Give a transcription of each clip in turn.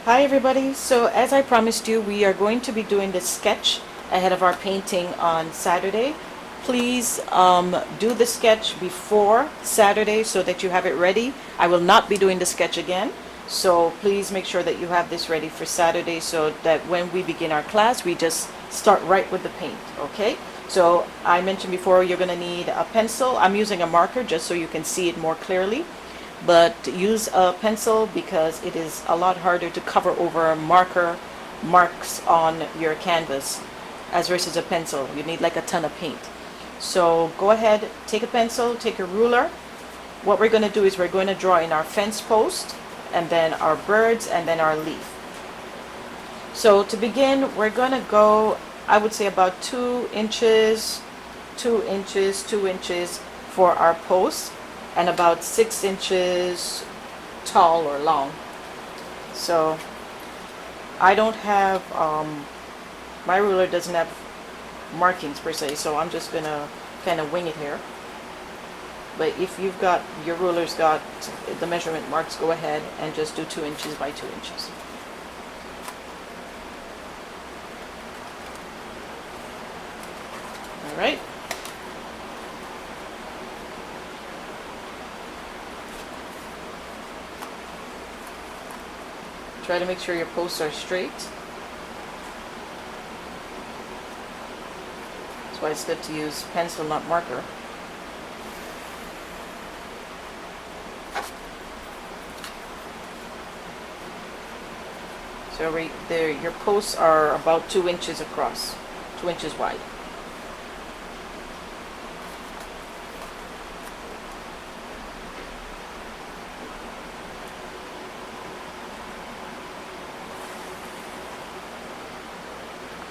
Hi everybody. So as I promised you, we are going to be doing the sketch ahead of our painting on Saturday. Please do the sketch before Saturday so that you have it ready. I will not be doing the sketch again. So please make sure that you have this ready for Saturday so that when we begin our class, we just start right with the paint, okay? So I mentioned before you're going to need a pencil. I'm using a marker just so you can see it more clearly, but use a pencil because it is a lot harder to cover over marks on your canvas as versus a pencil. You need like a ton of paint. So go ahead, take a pencil, take a ruler. What we're going to do is we're going to draw in our fence post and then our birds and then our leaf. So to begin, we're going to go, I would say about 2 inches, 2 inches, 2 inches for our post, and about 6 inches tall or long. So I don't have, my ruler doesn't have markings per se, so I'm just gonna kind of wing it here. But if you've got, your ruler's got the measurement marks, go ahead and just do 2 inches by 2 inches. All right. Try to make sure your posts are straight. That's why it's good to use pencil, not marker. So right there, your posts are about 2 inches across, 2 inches wide.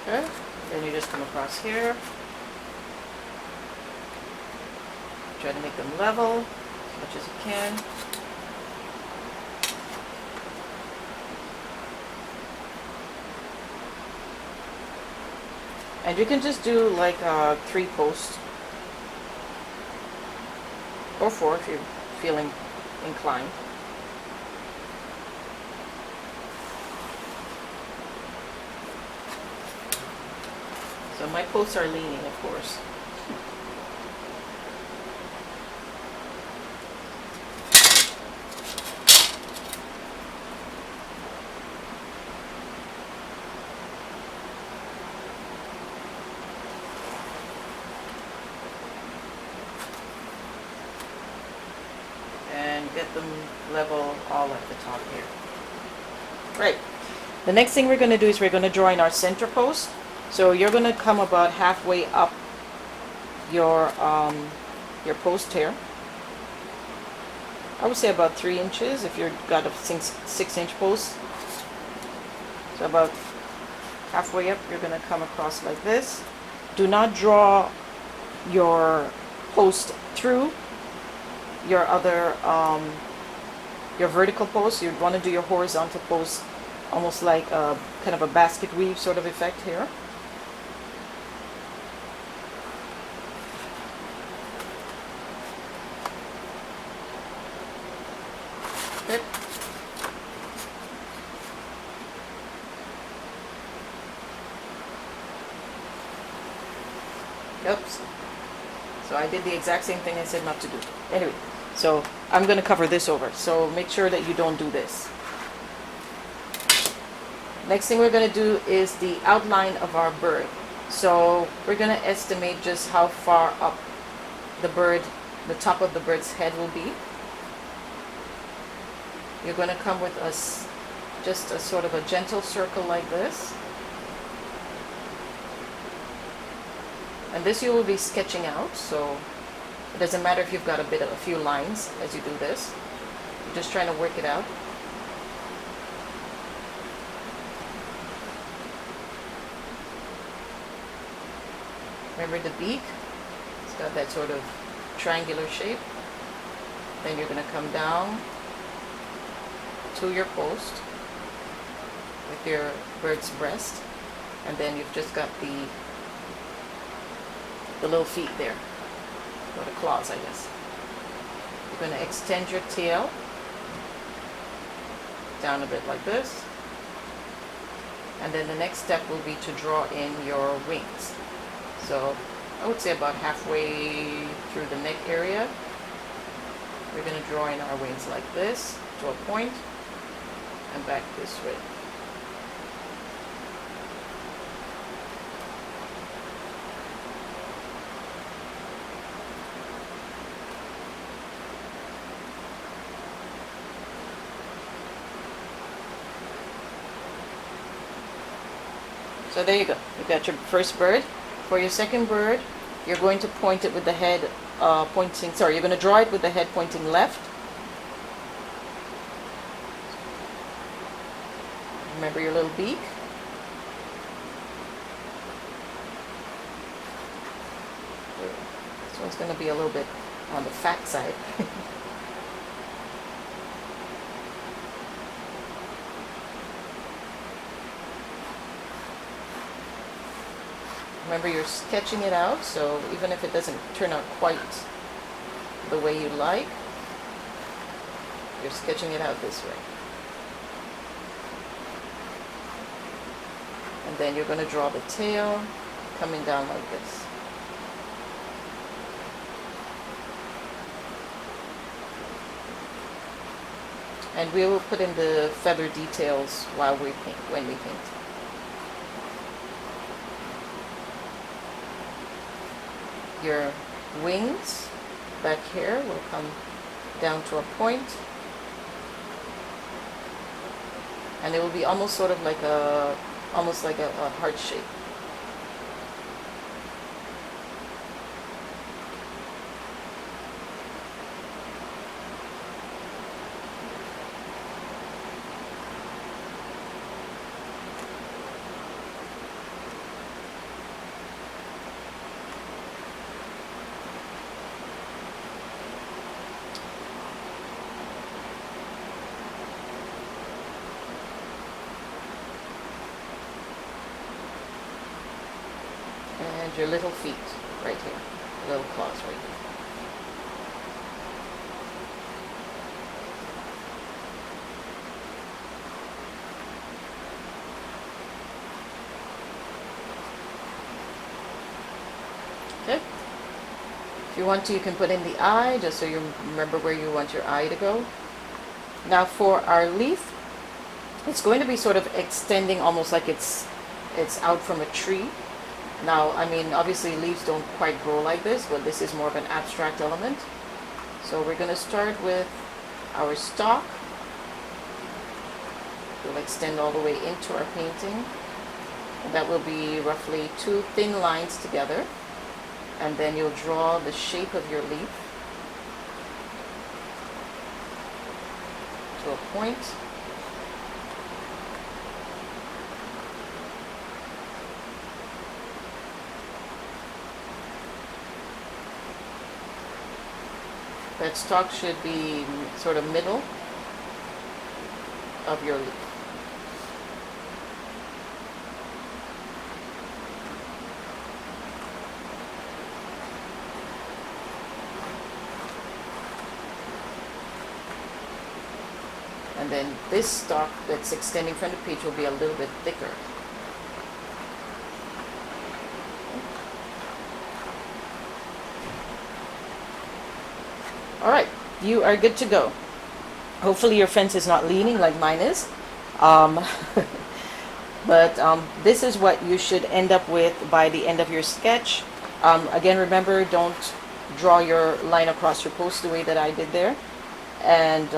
Okay, then you just come across here. Try to make them level as much as you can. And you can just do like 3 posts or 4 if you're feeling inclined. So my posts are leaning, of course. And get them level all at the top here. Right. The next thing we're going to do is we're going to draw in our center post. So you're going to come about halfway up your post here. I would say about 3 inches if you've got a 6-inch post. So about halfway up, you're going to come across like this. Do not draw your post through your other your vertical post. You'd want to do your horizontal post almost like a kind of a basket weave sort of effect here. Okay. Oops. So I did the exact same thing I said not to do. Anyway, so I'm going to cover this over. So make sure that you don't do this. Next thing we're going to do is the outline of our bird. So we're going to estimate just how far up the top of the bird's head will be. You're going to come with just a sort of a gentle circle like this. And this you will be sketching out, so it doesn't matter if you've got a few lines as you do this. You're just trying to work it out. Remember the beak? It's got that sort of triangular shape. Then you're going to come down to your post with your bird's breast, and then you've just got the little feet there, or the claws, I guess. You're going to extend your tail down a bit like this. And then the next step will be to draw in your wings. So I would say about halfway through the neck area, we're going to draw in our wings like this to a point and back this way. So there you go. You've got your first bird. For your second bird, you're going to point it with the head you're going to draw it with the head pointing left. Remember your little beak. This one's going to be a little bit on the fat side. Remember, you're sketching it out, so even if it doesn't turn out quite the way you like, you're sketching it out this way. And then you're going to draw the tail coming down like this. And we will put in the feather details when we paint. Your wings back here will come down to a point, and it will be almost sort of like a heart shape. And your little feet right here, little claws right here. Okay. If you want to, you can put in the eye, just so you remember where you want your eye to go. Now for our leaf, it's going to be sort of extending almost like it's out from a tree. Now, I mean, obviously leaves don't quite grow like this, but this is more of an abstract element. So we're going to start with our stalk. We'll extend all the way into our painting. And that will be roughly 2 thin lines together. And then you'll draw the shape of your leaf to a point. That stalk should be sort of middle of your leaf. And then this stalk that's extending from the page will be a little bit thicker. All right, you are good to go. Hopefully your fence is not leaning like mine is. But this is what you should end up with by the end of your sketch. Again, remember, don't draw your line across your post the way that I did there. And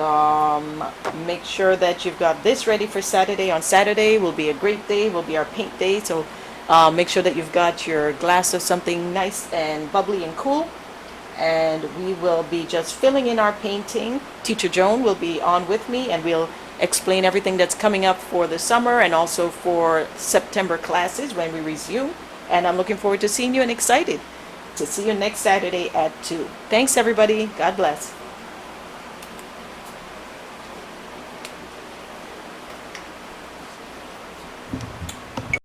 make sure that you've got this ready for Saturday. On Saturday will be a great day, will be our paint day. So make sure that you've got your glass of something nice and bubbly and cool. And we will be just filling in our painting. Teacher Joan will be on with me, and we'll explain everything that's coming up for the summer and also for September classes when we resume. And I'm looking forward to seeing you and excited to see you next Saturday at 2. Thanks, everybody. God bless.